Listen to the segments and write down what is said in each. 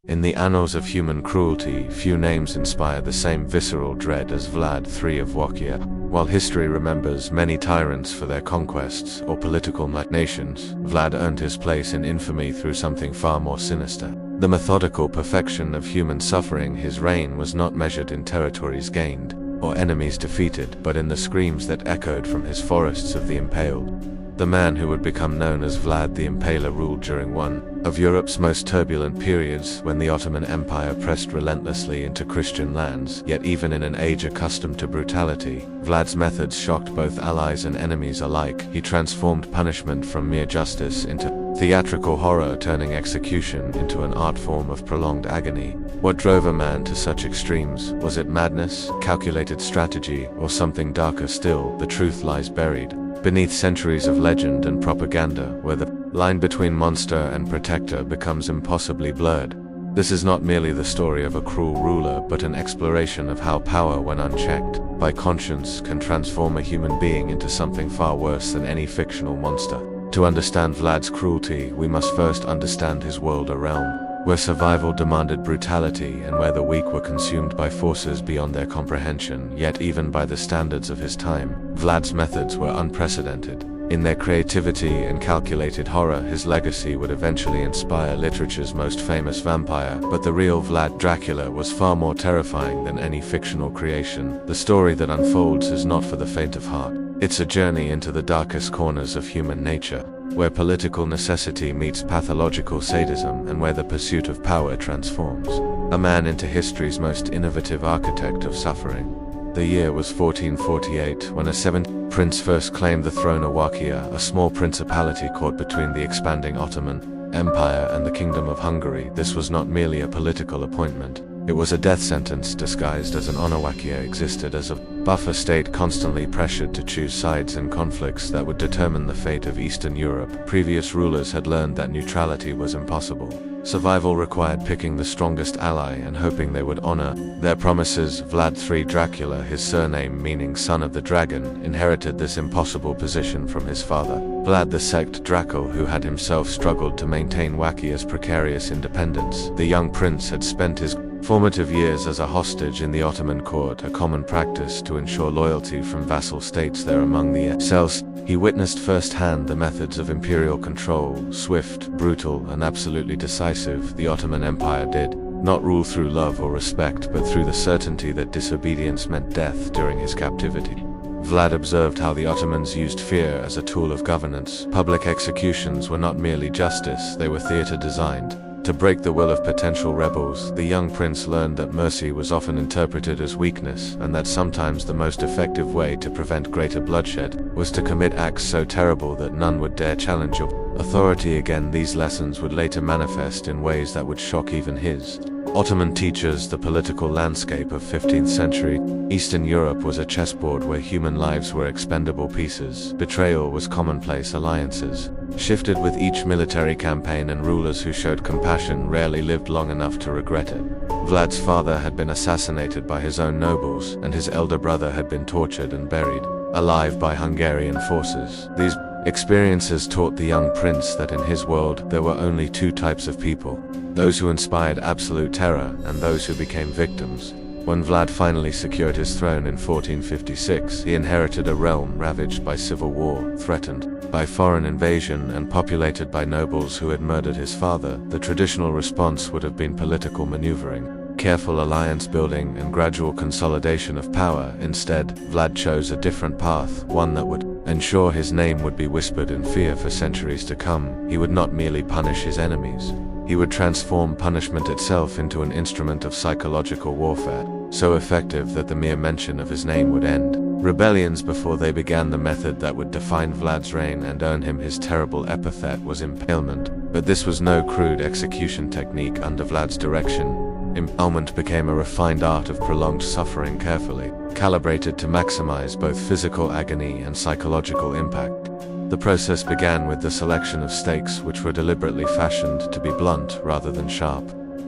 In the annals of human cruelty, few names inspire the same visceral dread as Vlad III of Wallachia. While history remembers many tyrants for their conquests or political machinations, Vlad earned his place in infamy through something far more sinister. The methodical perfection of human suffering. His reign was not measured in territories gained or enemies defeated, but in the screams that echoed from his forests of the impaled. The man who would become known as Vlad the Impaler ruled during one of Europe's most turbulent periods, when the Ottoman Empire pressed relentlessly into Christian lands. Yet even in an age accustomed to brutality, Vlad's methods shocked both allies and enemies alike. He transformed punishment from mere justice into theatrical horror, turning execution into an art form of prolonged agony. What drove a man to such extremes? Was it madness, calculated strategy, or something darker still? The truth lies buried beneath centuries of legend and propaganda, where the line between monster and protector becomes impossibly blurred. This is not merely the story of a cruel ruler, but an exploration of how power, when unchecked by conscience, can transform a human being into something far worse than any fictional monster. To understand Vlad's cruelty, we must first understand his world, a realm where survival demanded brutality and where the weak were consumed by forces beyond their comprehension. Yet even by the standards of his time, Vlad's methods were unprecedented. In their creativity and calculated horror, his legacy would eventually inspire literature's most famous vampire. But the real Vlad Dracula was far more terrifying than any fictional creation. The story that unfolds is not for the faint of heart. It's a journey into the darkest corners of human nature, where political necessity meets pathological sadism and where the pursuit of power transforms a man into history's most innovative architect of suffering. The year was 1448, when a seventh prince first claimed the throne of Wallachia, a small principality caught between the expanding Ottoman Empire and the Kingdom of Hungary. This was not merely a political appointment. It was a death sentence disguised as an honor. Wallachia existed as a buffer state, constantly pressured to choose sides in conflicts that would determine the fate of Eastern Europe. Previous rulers had learned that neutrality was impossible. Survival required picking the strongest ally and hoping they would honor their promises. Vlad III Dracula, his surname meaning son of the dragon, inherited this impossible position from his father, Vlad II Dracul, who had himself struggled to maintain Wackia's precarious independence. The young prince had spent his formative years as a hostage in the Ottoman court, a common practice to ensure loyalty from vassal states there among the cells. He witnessed firsthand the methods of imperial control, swift, brutal, and absolutely decisive. The Ottoman Empire did not rule through love or respect, but through the certainty that disobedience meant death during his captivity. Vlad observed how the Ottomans used fear as a tool of governance. Public executions were not merely justice, they were theater designed to break the will of potential rebels. The young prince learned that mercy was often interpreted as weakness, and that sometimes the most effective way to prevent greater bloodshed was to commit acts so terrible that none would dare challenge your authority again. These lessons would later manifest in ways that would shock even his Ottoman teachers. The political landscape of 15th century Eastern Europe was a chessboard where human lives were expendable pieces. Betrayal was commonplace. Alliances shifted with each military campaign, and rulers who showed compassion rarely lived long enough to regret it. Vlad's father had been assassinated by his own nobles, and his elder brother had been tortured and buried alive by Hungarian forces. These experiences taught the young prince that in his world there were only two types of people: those who inspired absolute terror and those who became victims. When Vlad finally secured his throne in 1456, he inherited a realm ravaged by civil war, threatened by foreign invasion, and populated by nobles who had murdered his father. The traditional response would have been political maneuvering, careful alliance building, and gradual consolidation of power. Instead, Vlad chose a different path, one that would ensure his name would be whispered in fear for centuries to come. He would not merely punish his enemies. He would transform punishment itself into an instrument of psychological warfare, so effective that the mere mention of his name would end rebellions before they began. The method that would define Vlad's reign and earn him his terrible epithet was impalement. But this was no crude execution technique. Under Vlad's direction, impalement became a refined art of prolonged suffering, carefully calibrated to maximize both physical agony and psychological impact. The process began with the selection of stakes, which were deliberately fashioned to be blunt rather than sharp.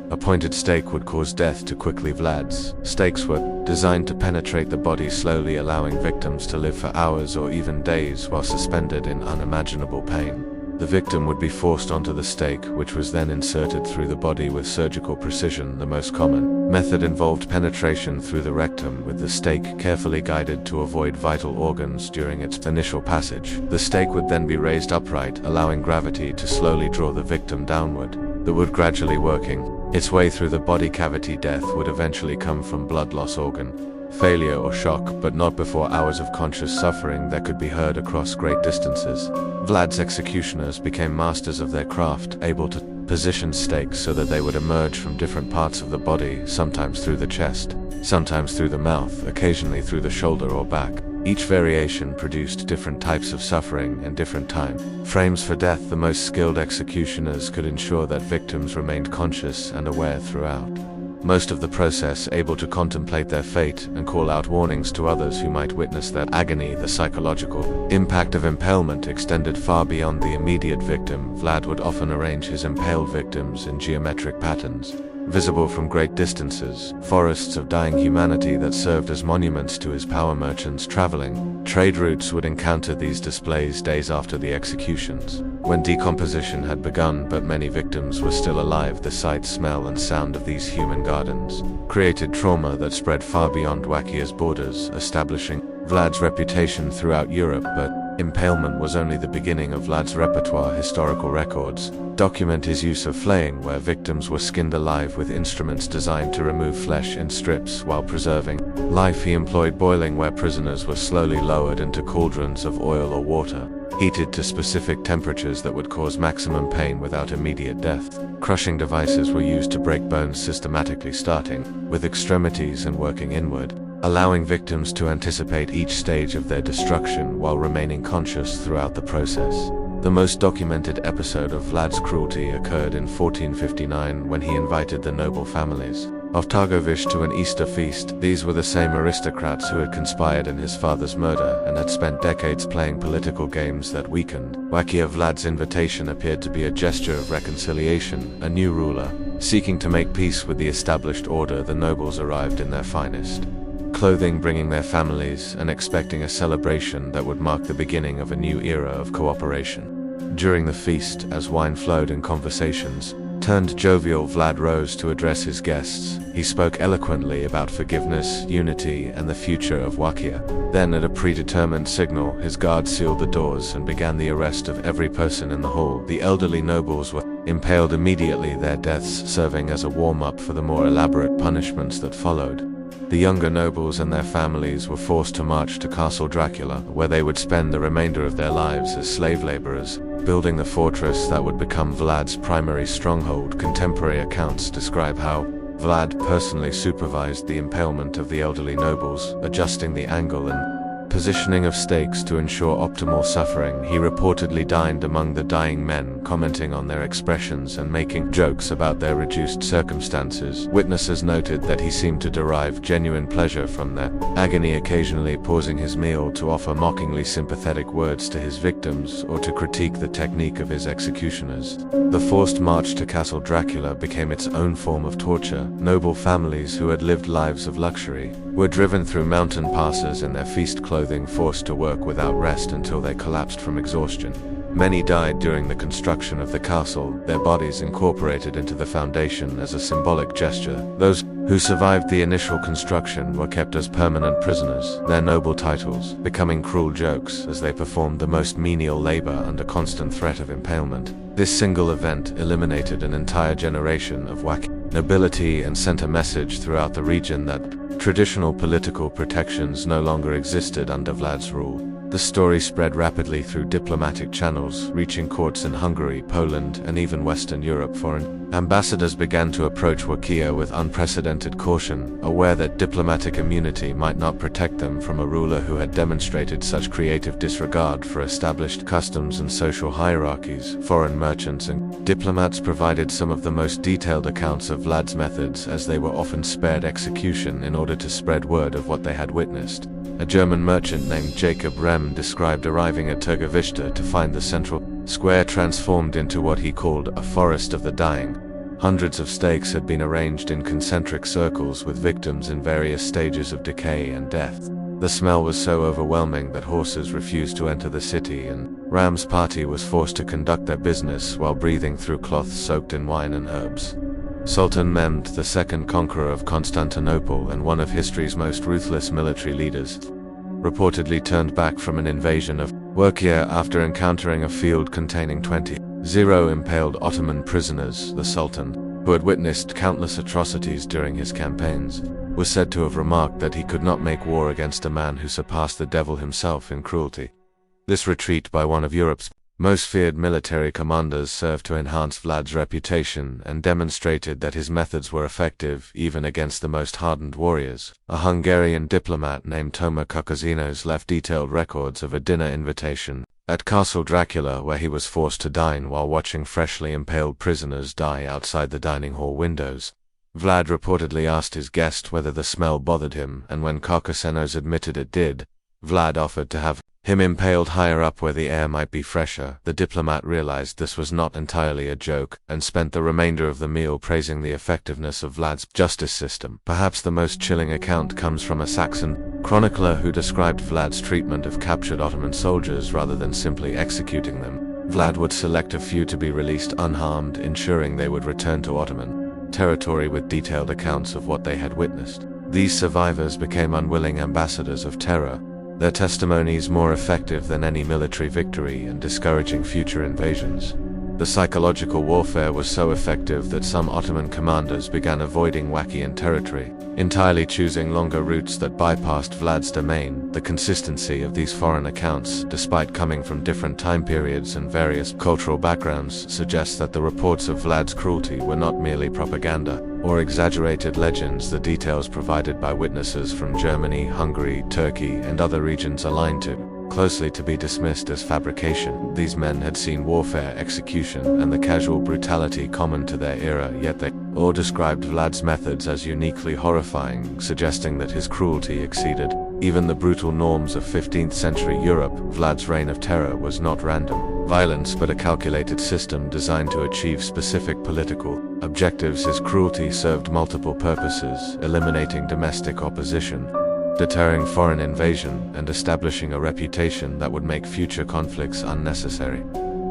A pointed stake would cause death too quickly. Vlad's stakes were designed to penetrate the body slowly, allowing victims to live for hours or even days while suspended in unimaginable pain. The victim would be forced onto the stake, which was then inserted through the body with surgical precision. The most common method involved penetration through the rectum, with the stake carefully guided to avoid vital organs during its initial passage. The stake would then be raised upright, allowing gravity to slowly draw the victim downward. The wood gradually working its way through the body cavity. Death would eventually come from blood loss, organ failure, or shock, but not before hours of conscious suffering that could be heard across great distances. Vlad's executioners became masters of their craft, able to position stakes so that they would emerge from different parts of the body, sometimes through the chest, sometimes through the mouth, occasionally through the shoulder or back. Each variation produced different types of suffering and different time frames for death. The most skilled executioners could ensure that victims remained conscious and aware throughout most of the process, able to contemplate their fate and call out warnings to others who might witness their agony. The psychological impact of impalement extended far beyond the immediate victim. Vlad would often arrange his impaled victims in geometric patterns, visible from great distances, forests of dying humanity that served as monuments to his power. Merchants traveling trade routes would encounter these displays days after the executions, when decomposition had begun but many victims were still alive. The sight, smell, and sound of these human gardens created trauma that spread far beyond Wackia's borders, establishing Vlad's reputation throughout Europe. But impalement was only the beginning of Vlad's repertoire. Historical records document his use of flaying, where victims were skinned alive with instruments designed to remove flesh in strips while preserving life. He employed boiling, where prisoners were slowly lowered into cauldrons of oil or water, heated to specific temperatures that would cause maximum pain without immediate death. Crushing devices were used to break bones systematically, starting with extremities and working inward, allowing victims to anticipate each stage of their destruction while remaining conscious throughout the process. The most documented episode of Vlad's cruelty occurred in 1459, when he invited the noble families of Targovish to an Easter feast. These were the same aristocrats who had conspired in his father's murder and had spent decades playing political games that weakened Wackia. Vlad's invitation appeared to be a gesture of reconciliation. A new ruler seeking to make peace with the established order. The nobles arrived in their finest clothing, bringing their families and expecting a celebration that would mark the beginning of a new era of cooperation. During the feast, as wine flowed and conversations turned jovial, Vlad rose to address his guests. He spoke eloquently about forgiveness, unity, and the future of Wackia. Then, at a predetermined signal, his guards sealed the doors and began the arrest of every person in the hall. The elderly nobles were impaled immediately, their deaths serving as a warm-up for the more elaborate punishments that followed. The younger nobles and their families were forced to march to Castle Dracula, where they would spend the remainder of their lives as slave laborers, building the fortress that would become Vlad's primary stronghold. Contemporary accounts describe how Vlad personally supervised the impalement of the elderly nobles, adjusting the angle and positioning of stakes to ensure optimal suffering. He reportedly dined among the dying men, commenting on their expressions and making jokes about their reduced circumstances. Witnesses noted that he seemed to derive genuine pleasure from their agony, occasionally pausing his meal to offer mockingly sympathetic words to his victims or to critique the technique of his executioners. The forced march to Castle Dracula became its own form of torture. Noble families who had lived lives of luxury were driven through mountain passes in their feast clothing, forced to work without rest until they collapsed from exhaustion. Many died during the construction of the castle, their bodies incorporated into the foundation as a symbolic gesture. Those who survived the initial construction were kept as permanent prisoners, their noble titles becoming cruel jokes as they performed the most menial labor under constant threat of impalement. This single event eliminated an entire generation of Wackia nobility and sent a message throughout the region that traditional political protections no longer existed under Vlad's rule. The story spread rapidly through diplomatic channels, reaching courts in Hungary, Poland, and even Western Europe. Foreign ambassadors began to approach Wackia with unprecedented caution, aware that diplomatic immunity might not protect them from a ruler who had demonstrated such creative disregard for established customs and social hierarchies. Foreign merchants and diplomats provided some of the most detailed accounts of Vlad's methods, as they were often spared execution in order to spread word of what they had witnessed. A German merchant named Jacob Rem described arriving at Turgovishta to find the central square transformed into what he called a forest of the dying. Hundreds of stakes had been arranged in concentric circles with victims in various stages of decay and death. The smell was so overwhelming that horses refused to enter the city, and Ram's party was forced to conduct their business while breathing through cloths soaked in wine and herbs. Sultan Mehmed, the second conqueror of Constantinople and one of history's most ruthless military leaders, reportedly turned back from an invasion of Wurkia after encountering a field containing 20 impaled Ottoman prisoners. The Sultan, who had witnessed countless atrocities during his campaigns, was said to have remarked that he could not make war against a man who surpassed the devil himself in cruelty. This retreat by one of Europe's most feared military commanders served to enhance Vlad's reputation and demonstrated that his methods were effective even against the most hardened warriors. A Hungarian diplomat named Toma Kukazinos left detailed records of a dinner invitation at Castle Dracula where he was forced to dine while watching freshly impaled prisoners die outside the dining hall windows. Vlad reportedly asked his guest whether the smell bothered him, and when Kukazinos admitted it did, Vlad offered to have him impaled higher up where the air might be fresher. The diplomat realized this was not entirely a joke, and spent the remainder of the meal praising the effectiveness of Vlad's justice system. Perhaps the most chilling account comes from a Saxon chronicler who described Vlad's treatment of captured Ottoman soldiers rather than simply executing them. Vlad would select a few to be released unharmed, ensuring they would return to Ottoman territory with detailed accounts of what they had witnessed. These survivors became unwilling ambassadors of terror, their testimonies more effective than any military victory and discouraging future invasions. The psychological warfare was so effective that some Ottoman commanders began avoiding Wakian territory, entirely choosing longer routes that bypassed Vlad's domain. The consistency of these foreign accounts, despite coming from different time periods and various cultural backgrounds, suggests that the reports of Vlad's cruelty were not merely propaganda or exaggerated legends. The details provided by witnesses from Germany, Hungary, Turkey, and other regions aligned closely to be dismissed as fabrication. These men had seen warfare, execution, and the casual brutality common to their era, yet they all described Vlad's methods as uniquely horrifying, suggesting that his cruelty exceeded even the brutal norms of 15th century Europe. Vlad's reign of terror was not random violence but a calculated system designed to achieve specific political objectives. His cruelty served multiple purposes: eliminating domestic opposition, deterring foreign invasion, and establishing a reputation that would make future conflicts unnecessary.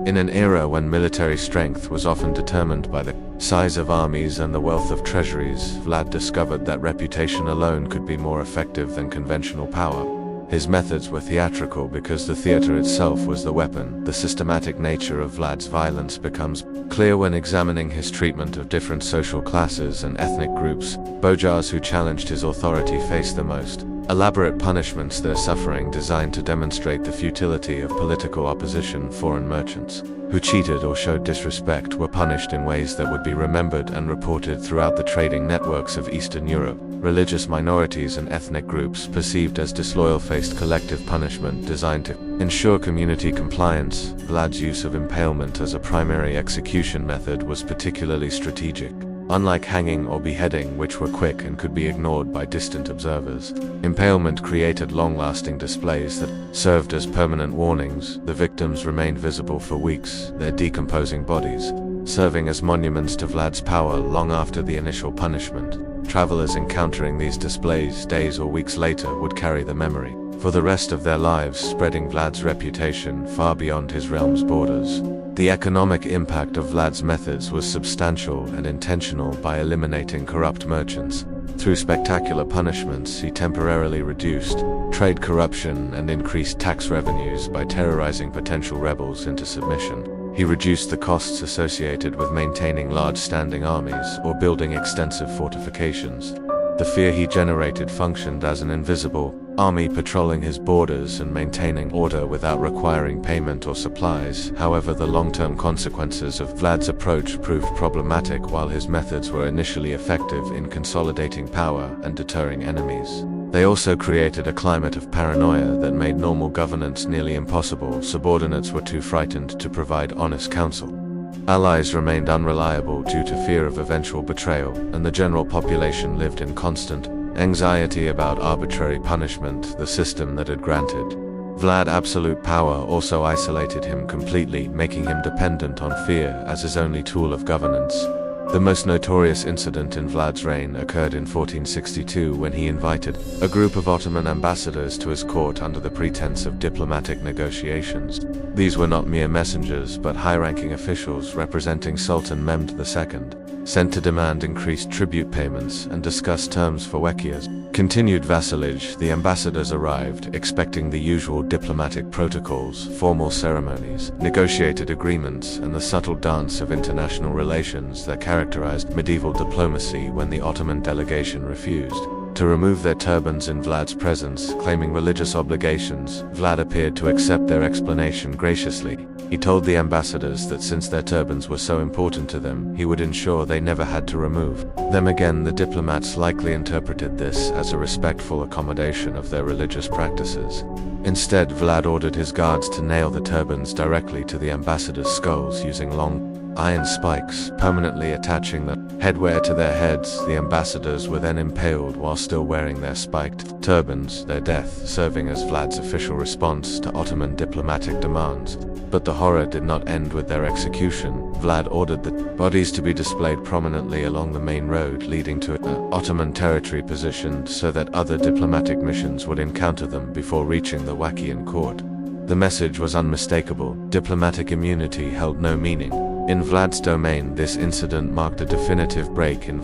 In an era when military strength was often determined by the size of armies and the wealth of treasuries, Vlad discovered that reputation alone could be more effective than conventional power. His methods were theatrical because the theater itself was the weapon. The systematic nature of Vlad's violence becomes clear when examining his treatment of different social classes and ethnic groups. Bojars who challenged his authority faced the most elaborate punishments, their suffering designed to demonstrate the futility of political opposition. Foreign merchants who cheated or showed disrespect were punished in ways that would be remembered and reported throughout the trading networks of Eastern Europe. Religious minorities and ethnic groups perceived as disloyal faced collective punishment designed to ensure community compliance. Vlad's use of impalement as a primary execution method was particularly strategic. Unlike hanging or beheading, which were quick and could be ignored by distant observers, impalement created long-lasting displays that served as permanent warnings. The victims remained visible for weeks, their decomposing bodies serving as monuments to Vlad's power long after the initial punishment. Travelers encountering these displays days or weeks later would carry the memory for the rest of their lives, spreading Vlad's reputation far beyond his realm's borders. The economic impact of Vlad's methods was substantial and intentional. By eliminating corrupt merchants through spectacular punishments, he temporarily reduced trade corruption and increased tax revenues. By terrorizing potential rebels into submission, he reduced the costs associated with maintaining large standing armies or building extensive fortifications. The fear he generated functioned as an invisible army patrolling his borders and maintaining order without requiring payment or supplies. However, the long-term consequences of Vlad's approach proved problematic. While his methods were initially effective in consolidating power and deterring enemies, they also created a climate of paranoia that made normal governance nearly impossible. Subordinates were too frightened to provide honest counsel. Allies remained unreliable due to fear of eventual betrayal, and the general population lived in constant anxiety about arbitrary punishment. The system that had granted Vlad absolute power also isolated him completely, making him dependent on fear as his only tool of governance. The most notorious incident in Vlad's reign occurred in 1462 when he invited a group of Ottoman ambassadors to his court under the pretense of diplomatic negotiations. These were not mere messengers but high-ranking officials representing Sultan Mehmed II, sent to demand increased tribute payments and discuss terms for Wecchia's continued vassalage. The ambassadors arrived, expecting the usual diplomatic protocols, formal ceremonies, negotiated agreements, and the subtle dance of international relations that characterized medieval diplomacy. When the Ottoman delegation refused to remove their turbans in Vlad's presence, claiming religious obligations, Vlad appeared to accept their explanation graciously. He told the ambassadors that since their turbans were so important to them, he would ensure they never had to remove them again. The diplomats likely interpreted this as a respectful accommodation of their religious practices. Instead, Vlad ordered his guards to nail the turbans directly to the ambassadors' skulls using long iron spikes, permanently attaching the headwear to their heads. The ambassadors were then impaled while still wearing their spiked turbans, their death serving as Vlad's official response to Ottoman diplomatic demands. But the horror did not end with their execution. Vlad ordered the bodies to be displayed prominently along the main road leading to an Ottoman territory, positioned so that other diplomatic missions would encounter them before reaching the Wacchian court. The message was unmistakable: diplomatic immunity held no meaning. In Vlad's domain, this incident marked a definitive break in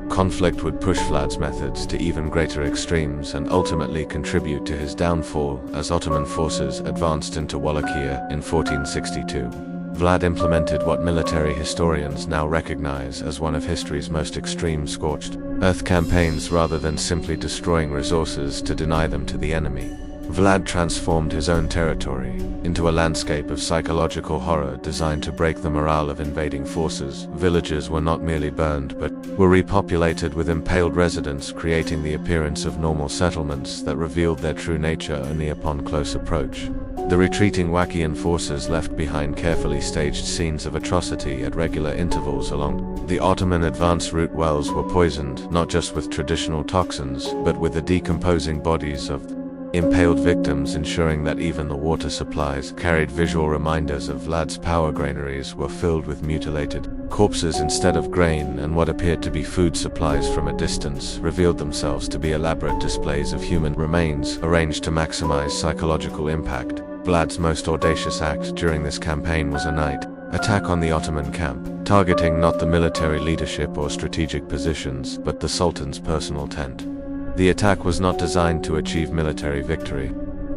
conflict would push Vlad's methods to even greater extremes and ultimately contribute to his downfall as Ottoman forces advanced into Wallachia in 1462. Vlad implemented what military historians now recognize as one of history's most extreme scorched earth campaigns. Rather than simply destroying resources to deny them to the enemy, Vlad transformed his own territory into a landscape of psychological horror designed to break the morale of invading forces. Villages were not merely burned but were repopulated with impaled residents, creating the appearance of normal settlements that revealed their true nature only upon close approach. The retreating Wacchian forces left behind carefully staged scenes of atrocity at regular intervals along the Ottoman advance route. Wells were poisoned, not just with traditional toxins, but with the decomposing bodies of impaled victims, ensuring that even the water supplies carried visual reminders of Vlad's power. Granaries were filled with mutilated corpses instead of grain, and what appeared to be food supplies from a distance revealed themselves to be elaborate displays of human remains, arranged to maximize psychological impact. Vlad's most audacious act during this campaign was a night attack on the Ottoman camp, targeting not the military leadership or strategic positions, but the Sultan's personal tent. The attack was not designed to achieve military victory.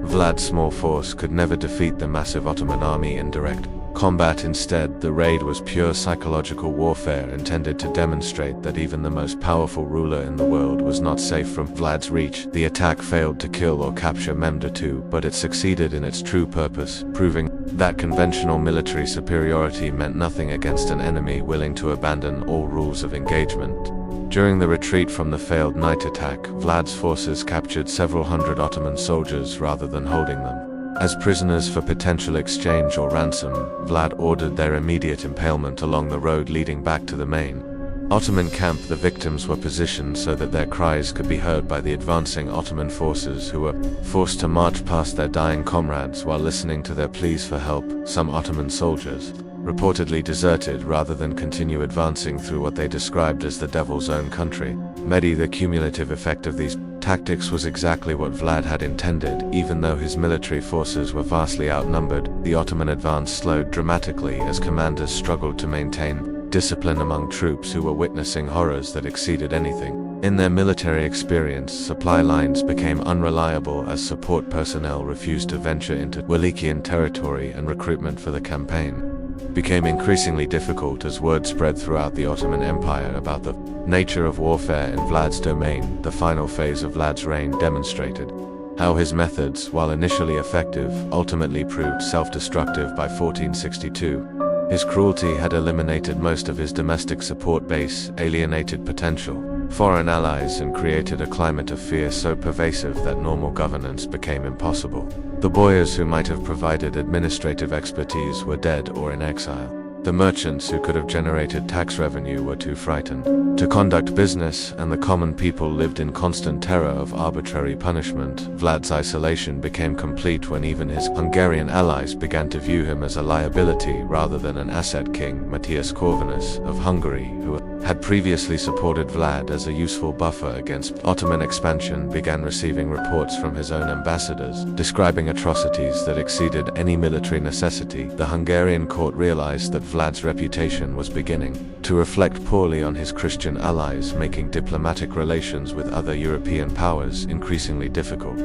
Vlad's small force could never defeat the massive Ottoman army in direct combat. Instead, the raid was pure psychological warfare intended to demonstrate that even the most powerful ruler in the world was not safe from Vlad's reach. The attack failed to kill or capture Mehmed II, but it succeeded in its true purpose, proving that conventional military superiority meant nothing against an enemy willing to abandon all rules of engagement. During the retreat from the failed night attack, Vlad's forces captured several hundred Ottoman soldiers rather than holding them as prisoners for potential exchange or ransom. Vlad ordered their immediate impalement along the road leading back to the main Ottoman camp. The victims were positioned so that their cries could be heard by the advancing Ottoman forces, who were forced to march past their dying comrades while listening to their pleas for help. Some Ottoman soldiers reportedly deserted rather than continue advancing through what they described as the devil's own country. The cumulative effect of these tactics was exactly what Vlad had intended. Even though his military forces were vastly outnumbered, the Ottoman advance slowed dramatically as commanders struggled to maintain discipline among troops who were witnessing horrors that exceeded anything in their military experience. Supply lines became unreliable as support personnel refused to venture into Wallachian territory, and recruitment for the campaign became increasingly difficult as word spread throughout the Ottoman Empire about the nature of warfare in Vlad's domain. The final phase of Vlad's reign demonstrated how his methods, while initially effective, ultimately proved self-destructive. By 1462, his cruelty had eliminated most of his domestic support base, alienated potential foreign allies, and created a climate of fear so pervasive that normal governance became impossible. The boyars who might have provided administrative expertise were dead or in exile. The merchants who could have generated tax revenue were too frightened to conduct business, and the common people lived in constant terror of arbitrary punishment. Vlad's isolation became complete when even his Hungarian allies began to view him as a liability rather than an asset. King Matthias Corvinus of Hungary, who had previously supported Vlad as a useful buffer against Ottoman expansion, began receiving reports from his own ambassadors describing atrocities that exceeded any military necessity. The Hungarian court realized that Vlad's reputation was beginning to reflect poorly on his Christian allies, making diplomatic relations with other European powers increasingly difficult.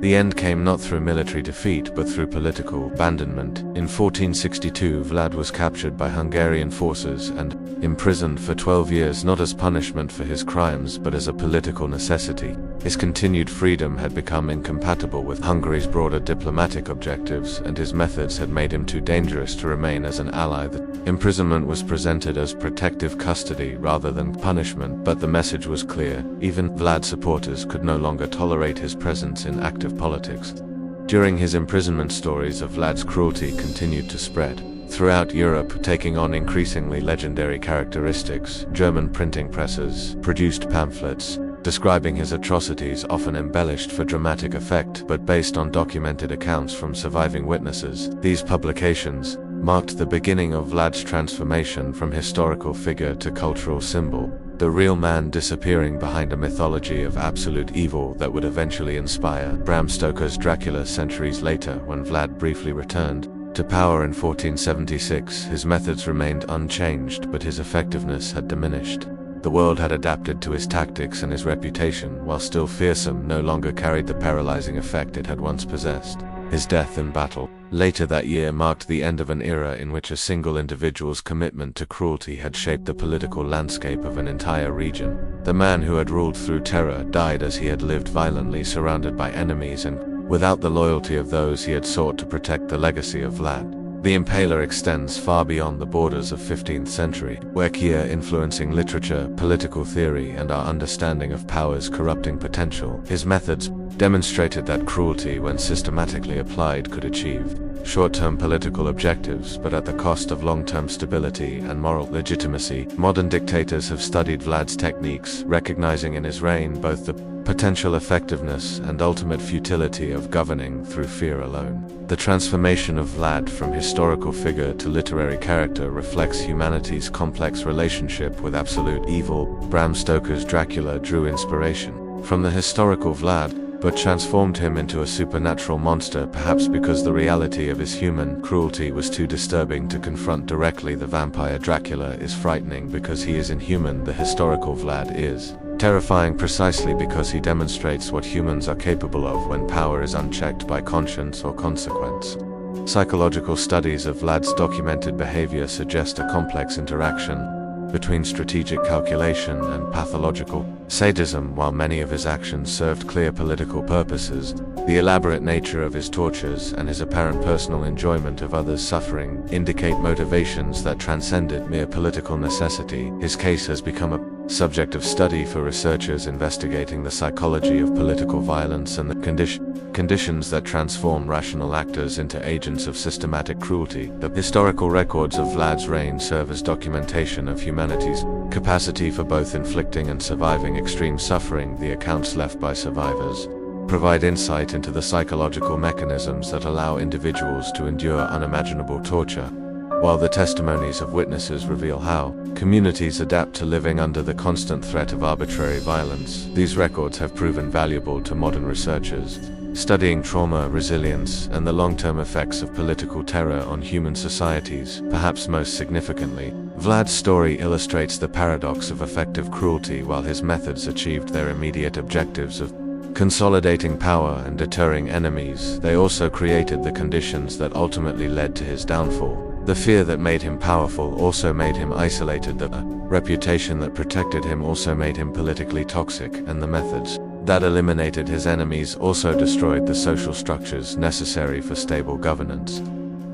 The end came not through military defeat but through political abandonment. In 1462, Vlad was captured by Hungarian forces and imprisoned for 12 years, not as punishment for his crimes but as a political necessity. His continued freedom had become incompatible with Hungary's broader diplomatic objectives, and his methods had made him too dangerous to remain as an ally. The imprisonment was presented as protective custody rather than punishment, but the message was clear. Even Vlad's supporters could no longer tolerate his presence in active politics. During his imprisonment, stories of Vlad's cruelty continued to spread throughout Europe, taking on increasingly legendary characteristics. German printing presses produced pamphlets describing his atrocities, often embellished for dramatic effect but based on documented accounts from surviving witnesses. These publications marked the beginning of Vlad's transformation from historical figure to cultural symbol, the real man disappearing behind a mythology of absolute evil that would eventually inspire Bram Stoker's Dracula. Centuries later, when Vlad briefly returned to power in 1476, his methods remained unchanged, but his effectiveness had diminished. The world had adapted to his tactics, and his reputation, while still fearsome, no longer carried the paralyzing effect it had once possessed. His death in battle later that year marked the end of an era in which a single individual's commitment to cruelty had shaped the political landscape of an entire region. The man who had ruled through terror died as he had lived, violently surrounded by enemies and without the loyalty of those he had sought to protect. The legacy of Vlad the Impaler extends far beyond the borders of 15th century, Wackier, influencing literature, political theory, and our understanding of power's corrupting potential. His methods demonstrated that cruelty, when systematically applied, could achieve short-term political objectives, but at the cost of long-term stability and moral legitimacy. Modern dictators have studied Vlad's techniques, recognizing in his reign both the potential effectiveness and ultimate futility of governing through fear alone. The transformation of Vlad from historical figure to literary character reflects humanity's complex relationship with absolute evil. Bram Stoker's Dracula drew inspiration from the historical Vlad, but transformed him into a supernatural monster, perhaps because the reality of his human cruelty was too disturbing to confront directly. The vampire Dracula is frightening because he is inhuman. The historical Vlad is terrifying precisely because he demonstrates what humans are capable of when power is unchecked by conscience or consequence. Psychological studies of Vlad's documented behavior suggest a complex interaction between strategic calculation and pathological sadism. While many of his actions served clear political purposes, the elaborate nature of his tortures and his apparent personal enjoyment of others' suffering indicate motivations that transcended mere political necessity. His case has become a subject of study for researchers investigating the psychology of political violence and the conditions that transform rational actors into agents of systematic cruelty. The historical records of Vlad's reign serve as documentation of humanity's capacity for both inflicting and surviving extreme suffering. The accounts left by survivors provide insight into the psychological mechanisms that allow individuals to endure unimaginable torture, while the testimonies of witnesses reveal how communities adapt to living under the constant threat of arbitrary violence. These records have proven valuable to modern researchers studying trauma, resilience, and the long-term effects of political terror on human societies. Perhaps most significantly, Vlad's story illustrates the paradox of effective cruelty. While his methods achieved their immediate objectives of consolidating power and deterring enemies, they also created the conditions that ultimately led to his downfall. The fear that made him powerful also made him isolated. The reputation that protected him also made him politically toxic, and the methods that eliminated his enemies also destroyed the social structures necessary for stable governance.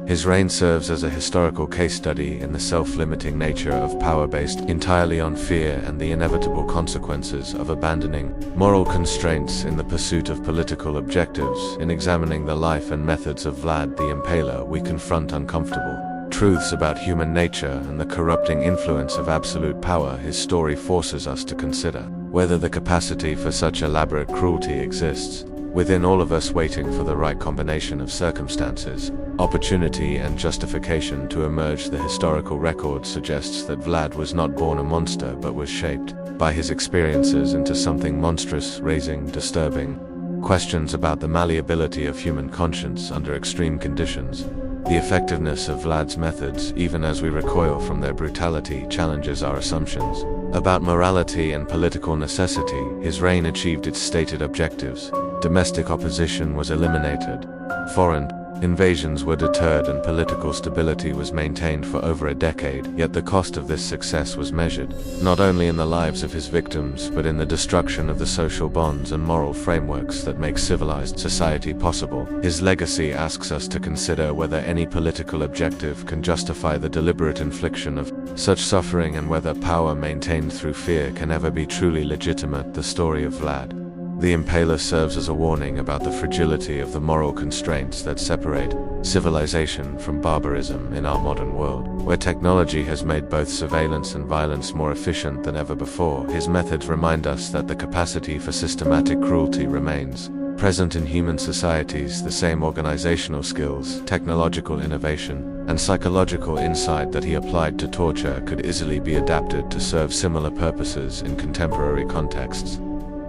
His reign serves as a historical case study in the self-limiting nature of power based entirely on fear and the inevitable consequences of abandoning moral constraints in the pursuit of political objectives. In examining the life and methods of Vlad the Impaler, we confront uncomfortable truths about human nature and the corrupting influence of absolute power, his story forces us to consider whether the capacity for such elaborate cruelty exists within all of us, waiting for the right combination of circumstances, opportunity, and justification to emerge. The historical record suggests that Vlad was not born a monster but was shaped by his experiences into something monstrous, raising disturbing questions about the malleability of human conscience under extreme conditions. The effectiveness of Vlad's methods, even as we recoil from their brutality, challenges our assumptions about morality and political necessity. His reign achieved its stated objectives. Domestic opposition was eliminated, foreign invasions were deterred, and political stability was maintained for over a decade. Yet the cost of this success was measured not only in the lives of his victims, but in the destruction of the social bonds and moral frameworks that make civilized society possible. His legacy asks us to consider whether any political objective can justify the deliberate infliction of such suffering, and whether power maintained through fear can ever be truly legitimate. The story of Vlad the Impaler serves as a warning about the fragility of the moral constraints that separate civilization from barbarism in our modern world, where technology has made both surveillance and violence more efficient than ever before. His methods remind us that the capacity for systematic cruelty remains present in human societies. The same organizational skills, technological innovation, and psychological insight that he applied to torture could easily be adapted to serve similar purposes in contemporary contexts.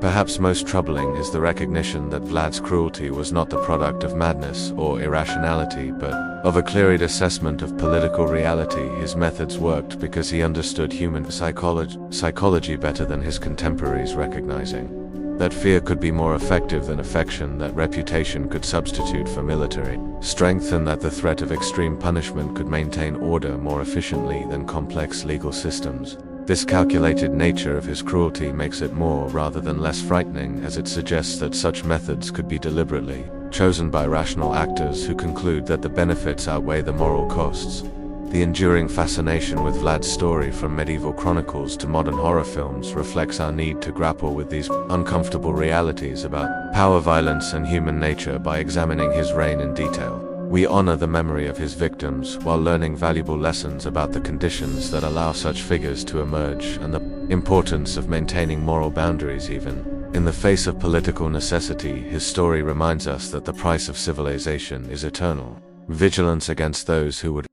Perhaps most troubling is the recognition that Vlad's cruelty was not the product of madness or irrationality, but of a clear-eyed assessment of political reality. His methods worked because he understood human psychology better than his contemporaries, recognizing that fear could be more effective than affection, that reputation could substitute for military strength, and that the threat of extreme punishment could maintain order more efficiently than complex legal systems. This calculated nature of his cruelty makes it more rather than less frightening, as it suggests that such methods could be deliberately chosen by rational actors who conclude that the benefits outweigh the moral costs. The enduring fascination with Vlad's story, from medieval chronicles to modern horror films, reflects our need to grapple with these uncomfortable realities about power, violence, and human nature. By examining his reign in detail, we honor the memory of his victims while learning valuable lessons about the conditions that allow such figures to emerge, and the importance of maintaining moral boundaries even in the face of political necessity. His story reminds us that the price of civilization is eternal vigilance against those who would